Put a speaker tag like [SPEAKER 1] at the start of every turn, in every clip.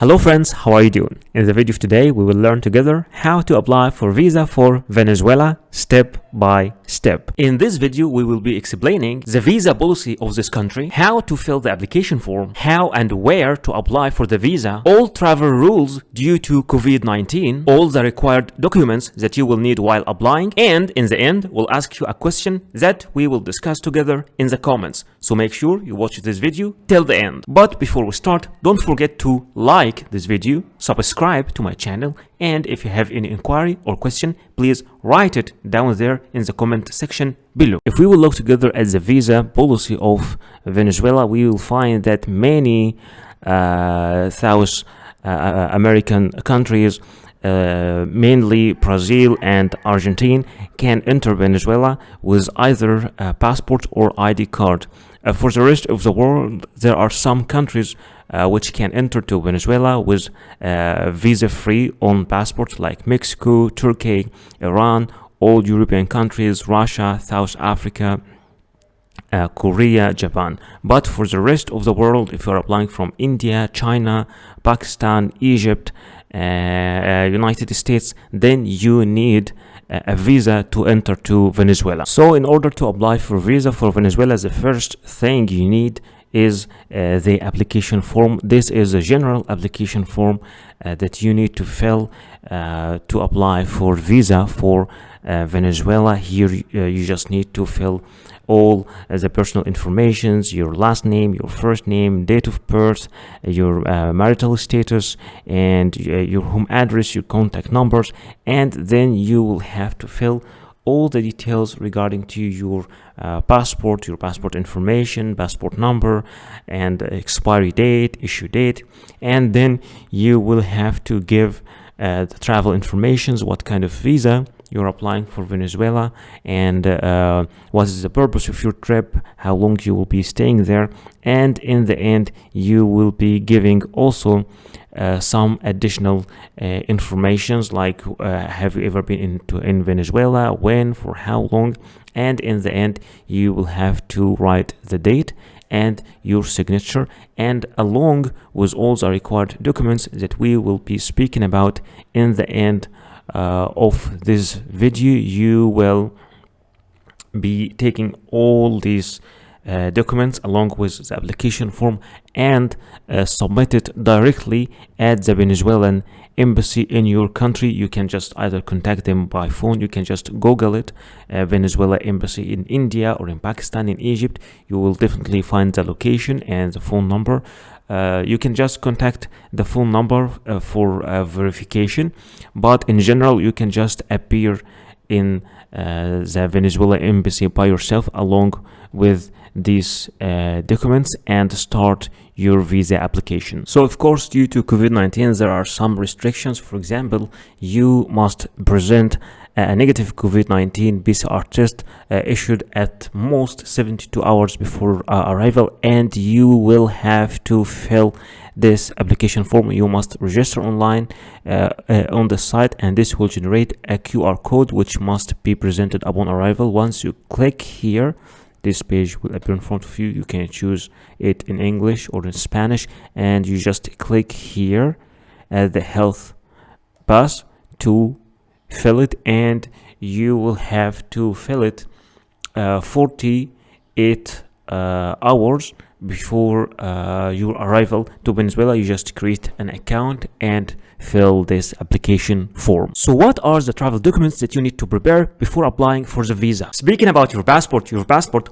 [SPEAKER 1] Hello friends, how are you doing? In the video of today, we will learn together how to apply for visa for Venezuela step by step. In this video, we will be explaining the visa policy of this country, how to fill the application form, how and where to apply for the visa, all travel rules due to COVID-19, all the required documents that you will need while applying, and in the end, we'll ask you a question that we will discuss together in the comments. So make sure you watch this video till the end. But before we start, don't forget to like this video, subscribe to my channel, and if you have any inquiry or question, please write it down there in the comment section below. If we will look together at the visa policy of Venezuela, we will find that many South American countries, mainly Brazil and Argentina, can enter Venezuela with either a passport or ID card. For the rest of the world, there are some countries which can enter to Venezuela with visa-free on passports like Mexico, Turkey, Iran, all European countries, Russia, South Africa, Korea, Japan. But for the rest of the world, if you're applying from India, China, Pakistan, Egypt, United States, then you need a visa to enter to Venezuela. So in order to apply for visa for Venezuela, the first thing you need is the application form. This is a general application form that you need to fill to apply for visa for Venezuela. Here you just need to fill all the personal informations, your last name, your first name, date of birth, your marital status, and your home address, your contact numbers, and then you will have to fill all the details regarding to your passport information, passport number, and expiry date, issue date, and then you will have to give the travel informations, what kind of visa you're applying for Venezuela, and what is the purpose of your trip, how long you will be staying there, and in the end you will be giving also some additional informations like have you ever been in Venezuela, when, for how long, and in the end you will have to write the date and your signature, and along with all the required documents that we will be speaking about in the end of this video. You will be taking all these documents along with the application form and submit it directly at the Venezuelan embassy in your country. You can just either contact them by phone, you can just Google it, Venezuela embassy in India or in Pakistan, in Egypt. You will definitely find the location and the phone number. You can just contact the phone number for verification, but in general you can just appear in the Venezuela embassy by yourself along with these documents and start your visa application. So of course, due to COVID-19, there are some restrictions. For example, you must present a negative COVID-19 PCR test issued at most 72 hours before arrival, and you will have to fill this application form. You must register online on the site, and this will generate a QR code which must be presented upon arrival. Once you click here, this page will appear in front of you. You can choose it in English or in Spanish, and you just click here at the health pass to fill it, and you will have to fill it 48 hours before your arrival to Venezuela. You just create an account and fill this application form. So what are the travel documents that you need to prepare before applying for the visa? Speaking about your passport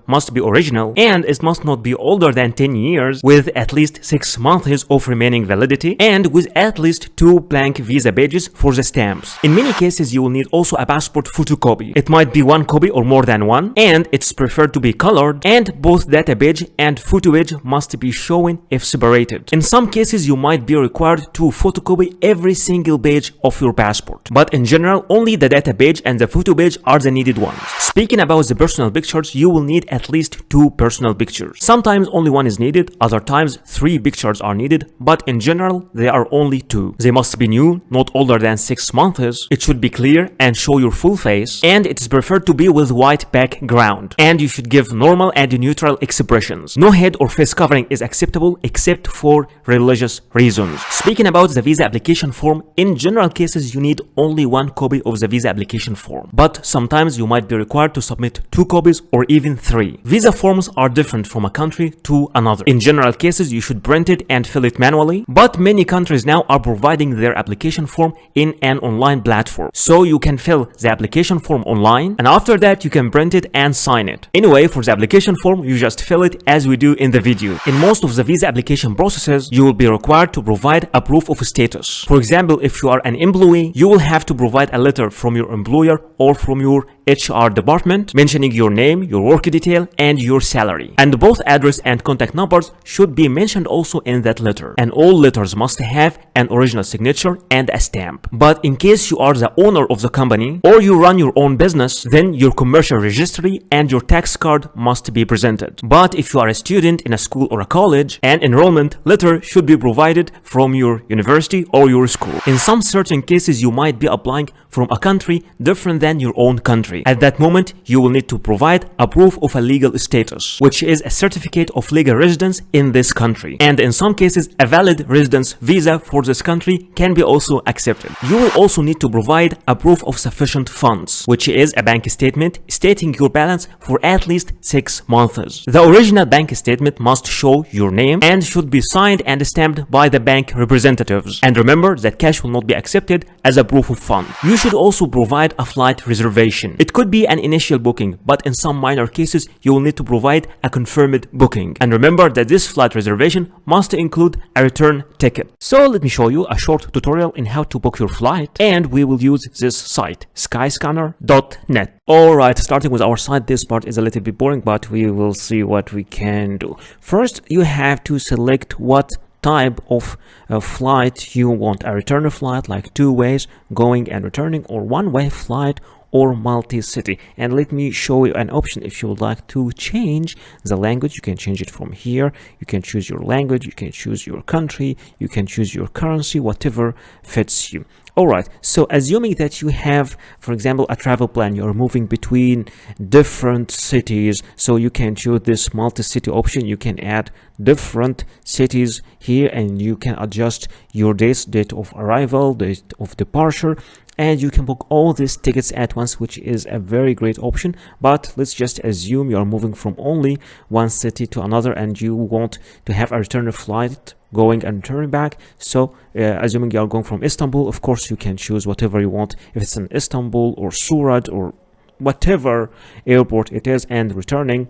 [SPEAKER 1] must be original and it must not be older than 10 years with at least 6 months of remaining validity and with at least 2 blank visa pages for the stamps. In many cases, you will need also a passport photocopy. It might be 1 copy or more than one, and it's preferred to be colored, and both data page and photo page must be shown if separated. In some cases, you might be required to photocopy every single page of your passport, but in general, only the data page and the photo page are the needed ones. Speaking about the personal pictures, you will need at least 2 personal pictures. Sometimes only 1 is needed, other times 3 pictures are needed, but in general, they are only 2. They must be new, not older than 6 months. It should be clear and show your full face, and it is preferred to be with white background, and you should give normal and neutral expressions. No head or or face covering is acceptable except for religious reasons. Speaking about the visa application form, in general cases you need only one copy of the visa application form, but sometimes you might be required to submit 2 copies or even 3. Visa forms are different from a country to another. In general cases you should print it and fill it manually, but many countries now are providing their application form in an online platform, so you can fill the application form online and after that you can print it and sign it. Anyway, for the application form you just fill it as we do in the video. In most of the visa application processes you will be required to provide a proof of status. For example, if you are an employee, you will have to provide a letter from your employer or from your HR department mentioning your name, your work detail, and your salary. And both address and contact numbers should be mentioned also in that letter. And all letters must have an original signature and a stamp. But in case you are the owner of the company or you run your own business, then your commercial registry and your tax card must be presented. But if you are a student in a school or a college, an enrollment letter should be provided from your university or your school. In some certain cases, you might be applying from a country different than your own country. At that moment, you will need to provide a proof of a legal status, which is a certificate of legal residence in this country. And in some cases, a valid residence visa for this country can be also accepted. You will also need to provide a proof of sufficient funds, which is a bank statement stating your balance for at least 6 months. The original bank statement must show your name and should be signed and stamped by the bank representatives. And remember that cash will not be accepted as a proof of fund. You should also provide a flight reservation. It could be an initial booking, but in some minor cases, you will need to provide a confirmed booking. And remember that this flight reservation must include a return ticket. So let me show you a short tutorial in how to book your flight, and we will use this site, skyscanner.net. Alright, starting with our site, this part is a little bit boring, but we will see what we can do. First, you have to select what type of flight you want. A return flight, like 2 ways, going and returning, or 1-way flight, or multi-city. And let me show you an option. If you would like to change the language, you can change it from here. You can choose your language, you can choose your country, you can choose your currency, whatever fits you. Alright, so assuming that you have, for example, a travel plan, you're moving between different cities, so you can choose this multi-city option. You can add different cities here and you can adjust your date of arrival, date of departure, and you can book all these tickets at once, which is a very great option. But let's just assume you're moving from only one city to another and you want to have a return flight going and returning back. So assuming you're going from Istanbul, of course you can choose whatever you want, if it's in Istanbul or Surat or whatever airport it is, and returning,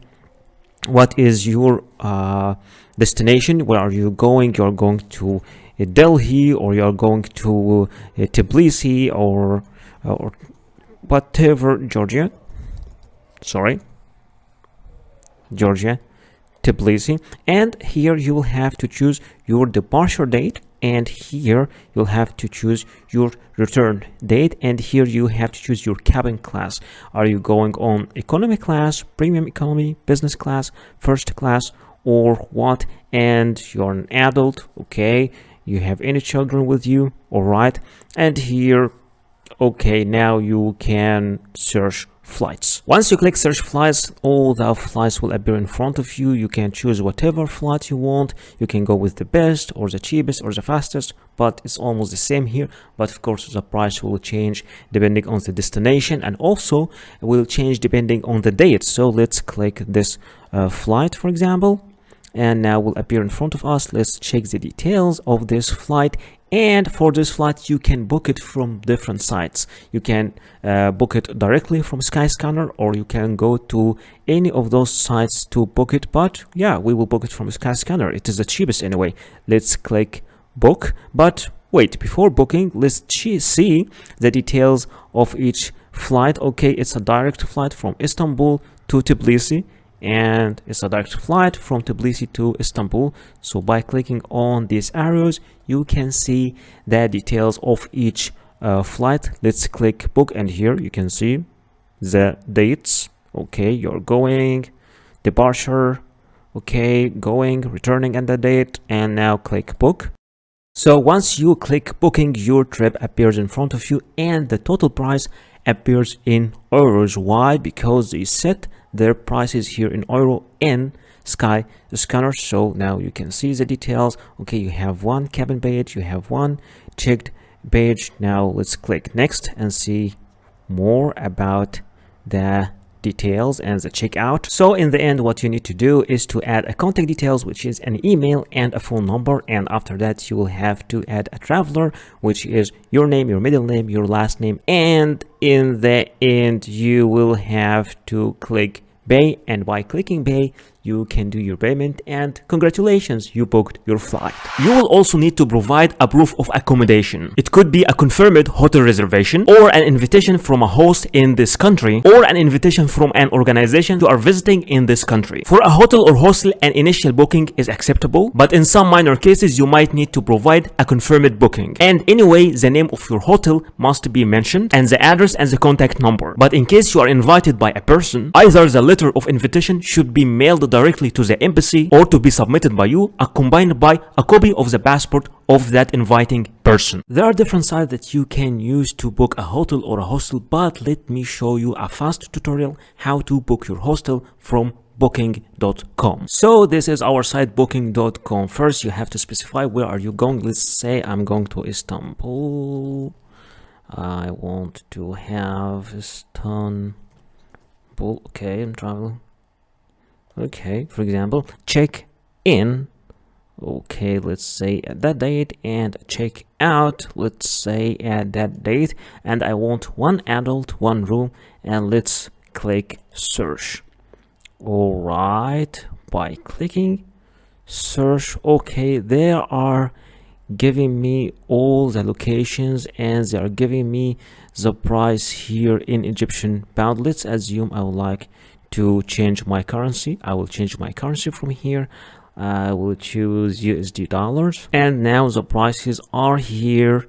[SPEAKER 1] what is your destination? Where are you going? You're going to Delhi, or you're going to Tbilisi, or whatever, Georgia, Tbilisi. And here you will have to choose your departure date, and here you'll have to choose your return date, and here you have to choose your cabin class. Are you going on economy class, premium economy, business class, first class, or what? And you're an adult, okay, you have any children with you, all right. And here, okay, now you can search flights. Once you click search flights, all the flights will appear in front of you. You can choose whatever flight you want. You can go with the best or the cheapest or the fastest, but it's almost the same here. But of course the price will change depending on the destination, and also will change depending on the date. So let's click this flight, for example, and now will appear in front of us. Let's check the details of this flight. And for this flight, you can book it from different sites. You can book it directly from Skyscanner, or you can go to any of those sites to book it. But yeah, we will book it from Skyscanner. It is the cheapest anyway. Let's click book. But wait, before booking, let's see the details of each flight. Okay, it's a direct flight from Istanbul to Tbilisi, and it's a direct flight from Tbilisi to Istanbul. So by clicking on these arrows, you can see the details of each flight. Let's click book, and here you can see the dates. Okay, you're going, departure, okay, going, returning, and the date, and now click book. So once you click booking, your trip appears in front of you and the total price appears in euros. Why? Because they set their prices here in euro in sky scanner. So now you can see the details. Okay, you have one cabin page, you have one checked page. Now let's click next and see more about the details and the checkout. So in the end, what you need to do is to add a contact details, which is an email and a phone number, and after that you will have to add a traveler, which is your name, your middle name, your last name, and in the end you will have to click pay, and by clicking pay you can do your payment, and congratulations, you booked your flight. You will also need to provide a proof of accommodation. It could be a confirmed hotel reservation, or an invitation from a host in this country, or an invitation from an organization you are visiting in this country. For a hotel or hostel, an initial booking is acceptable, but in some minor cases you might need to provide a confirmed booking. And anyway, the name of your hotel must be mentioned, and the address and the contact number. But in case you are invited by a person, either the letter of invitation should be mailed directly to the embassy, or to be submitted by you, accompanied by a copy of the passport of that inviting person. There are different sites that you can use to book a hotel or a hostel, but let me show you a fast tutorial how to book your hostel from booking.com. So this is our site, booking.com. First you have to specify where are you going. Let's say I'm going to Istanbul. I want to have Istanbul. Okay, I'm traveling. Okay, for example, check in. Okay, let's say at that date, and check out, let's say at that date, and I want one adult, one room, and let's click search. All right, by clicking search, okay, they are giving me all the locations, and they are giving me the price here in Egyptian pound. Let's assume I would like to change my currency. I will change my currency from here. I will choose USD dollars, and now the prices are here,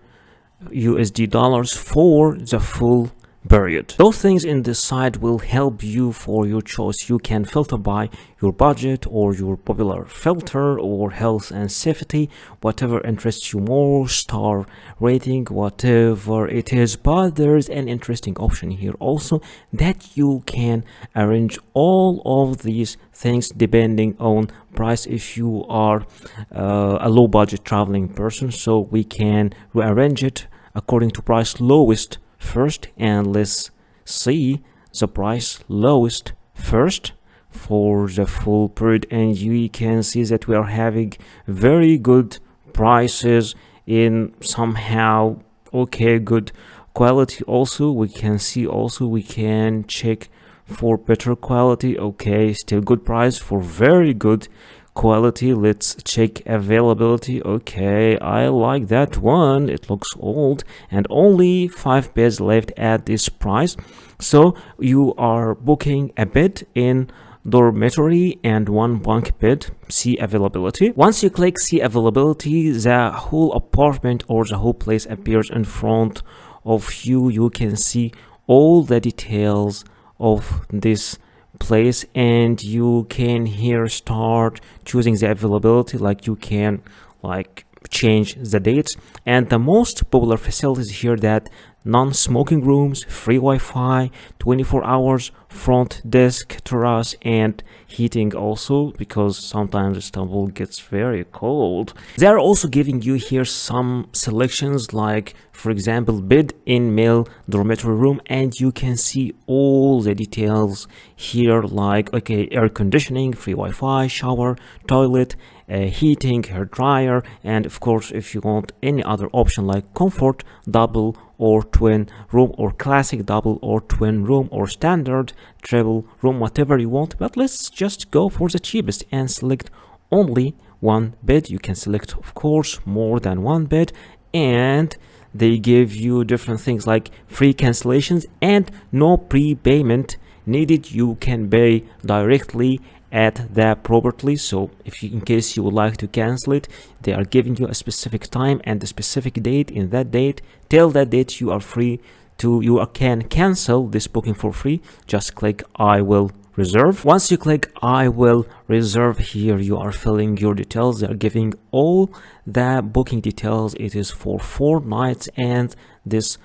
[SPEAKER 1] USD dollars for the full period. Those things in this site will help you for your choice. You can filter by your budget or your popular filter, or health and safety, whatever interests you more, star rating, whatever it is. But there's an interesting option here also, that you can arrange all of these things depending on price if you are a low budget traveling person. So we can rearrange it according to price lowest first, and let's see the price lowest first for the full period, and you can see that we are having very good prices in somehow okay good quality. Also we can see, also we can check for better quality. Okay, still good price for very good quality. Let's check availability. Okay, I like that one. It looks old, and only 5 beds left at this price. So you are booking a bed in dormitory and 1 bunk bed. See availability. Once you click see availability, the whole apartment or the whole place appears in front of you. You can see all the details of this place, and you can here start choosing the availability, like you can like change the dates. And the most popular facilities here, that non-smoking rooms, free Wi-Fi, 24 hours, front desk, terrace, and heating also, because sometimes Istanbul gets very cold. They are also giving you here some selections, like for example bed in male dormitory room, and you can see all the details here, like okay, air conditioning, free Wi-Fi, shower, toilet, heating, hair dryer, and of course if you want any other option like comfort, double or twin room, or classic double or twin room, or standard triple room, whatever you want. But let's just go for the cheapest and select only one bed. You can select of course more than one bed, and they give you different things like free cancellations and no prepayment needed. You can pay directly at the property. So if you, in case you would like to cancel it, they are giving you a specific time and a specific date. In that date, till that date, you are free to, you can cancel this booking for free. Just click I will reserve. Once you click I will reserve, here you are filling your details. They are giving all the booking details. It is for 4 nights, and this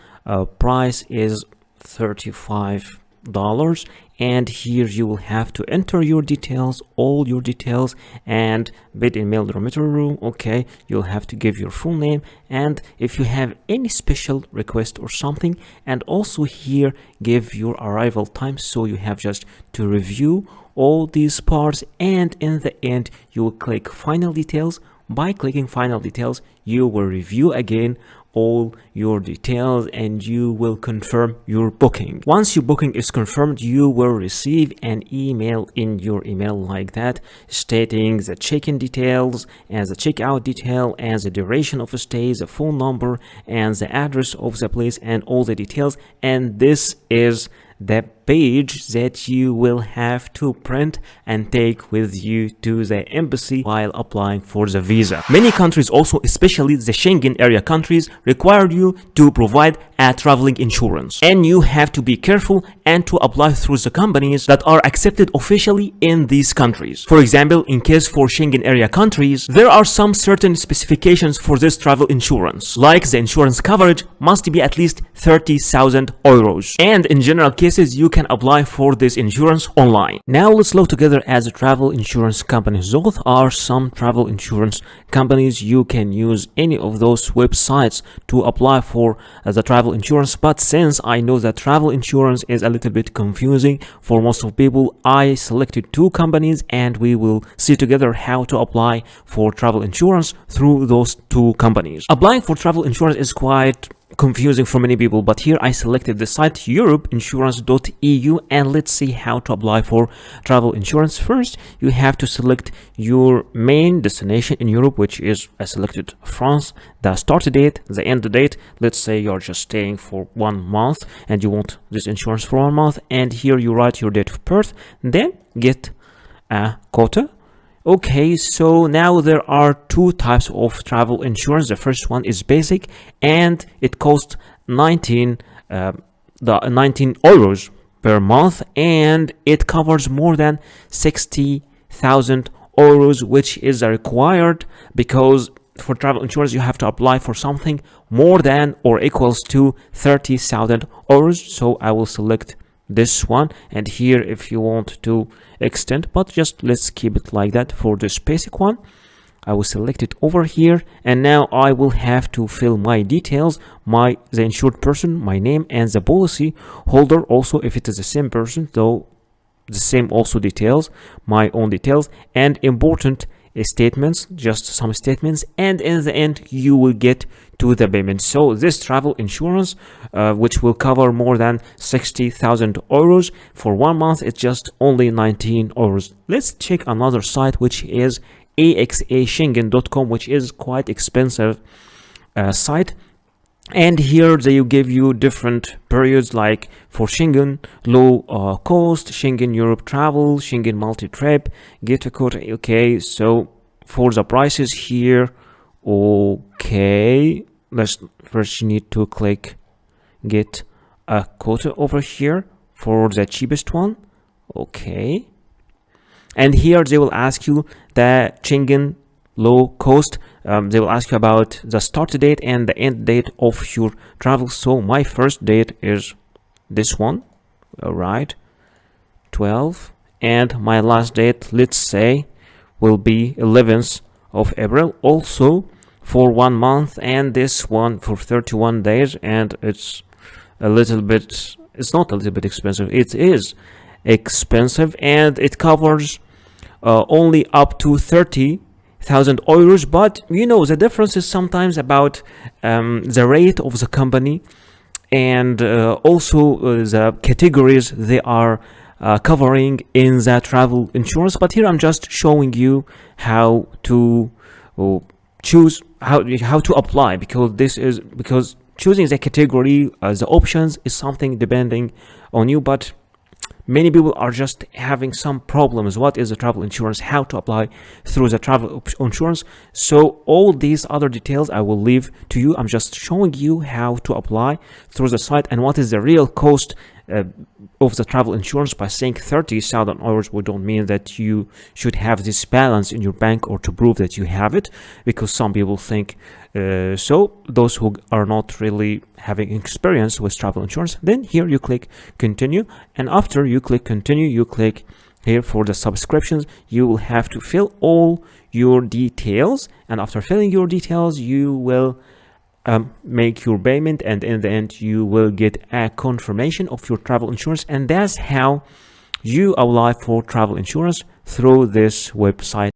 [SPEAKER 1] price is $35, and here you will have to enter your details, all your details, and bid in mail dormitory room. Okay, you'll have to give your full name, and if you have any special request or something, and also here give your arrival time, so you have just to review all these parts, and in the end you will click final details. By clicking final details, you will review again all your details and you will confirm your booking. Once your booking is confirmed, you will receive an email in your email like that, stating the check-in details and the checkout detail and the duration of the stay, the phone number and the address of the place and all the details. And this is the page that you will have to print and take with you to the embassy while applying for the visa. Many countries also, especially the Schengen area countries, require you to provide a traveling insurance, and you have to be careful and to apply through the companies that are accepted officially in these countries. For example, in case for Schengen area countries, there are some certain specifications for this travel insurance, like the insurance coverage must be at least 30,000 euros, and in general cases you can apply for this insurance online. Now let's look together as travel insurance companies. Those are some travel insurance companies. You can use any of those websites to apply for the travel insurance, but since I know that travel insurance is a little bit confusing for most of people, I selected two companies and we will see together how to apply for travel insurance through those two companies. Applying for travel insurance is quite confusing for many people, but here I selected the site europeinsurance.eu, and let's see how to apply for travel insurance. First, you have to select your main destination in Europe, which is I selected France, the start date, the end date. Let's say you're just staying for 1 month and you want this insurance for 1 month, and here you write your date of birth, then get a quota. Okay, so now there are two types of travel insurance. The first one is basic and it costs 19 euros per month, and it covers more than 60,000 euros, which is required because for travel insurance you have to apply for something more than or equals to 30,000 euros. So I will select this one, and here if you want to extend, but just let's keep it like that for this basic one. I will select it over here, and now I will have to fill my details, the insured person, my name, and the policy holder also if it is the same person, though the same also details, my own details, and important statements, just some statements, and in the end you will get to the payment. So this travel insurance which will cover more than 60,000 euros for 1 month, it's just only 19 euros. Let's check another site, which is axaschengen.com, which is quite expensive site, and here they give you different periods, like for Schengen low cost, Schengen Europe travel, Schengen multi-trip, get a quota. Okay, so for the prices here, okay, let's first you need to click get a quota over here for the cheapest one. Okay, and here they will ask you the Schengen low cost. They will ask you about the start date and the end date of your travel. So my first date is this one, all right, 12, and my last date, let's say, will be 11th of April, also for 1 month, and this one for 31 days, and it's a little bit, it's not a little bit expensive, it is expensive, and it covers only up to 30,000 euros, but you know the difference is sometimes about the rate of the company and also the categories they are covering in the travel insurance. But here I'm just showing you how to choose, how to apply, because choosing the category, the options is something depending on you, but many people are just having some problems. What is the travel insurance? How to apply through the travel insurance? So all these other details I will leave to you. I'm just showing you how to apply through the site and what is the real cost of the travel insurance. By saying 30,000 hours, we don't mean that you should have this balance in your bank or to prove that you have it, because some people think so. Those who are not really having experience with travel insurance, then here you click continue, and after you click continue, you click here for the subscriptions. You will have to fill all your details, and after filling your details, you will make your payment, and in the end you will get a confirmation of your travel insurance. And that's how you apply for travel insurance through this website.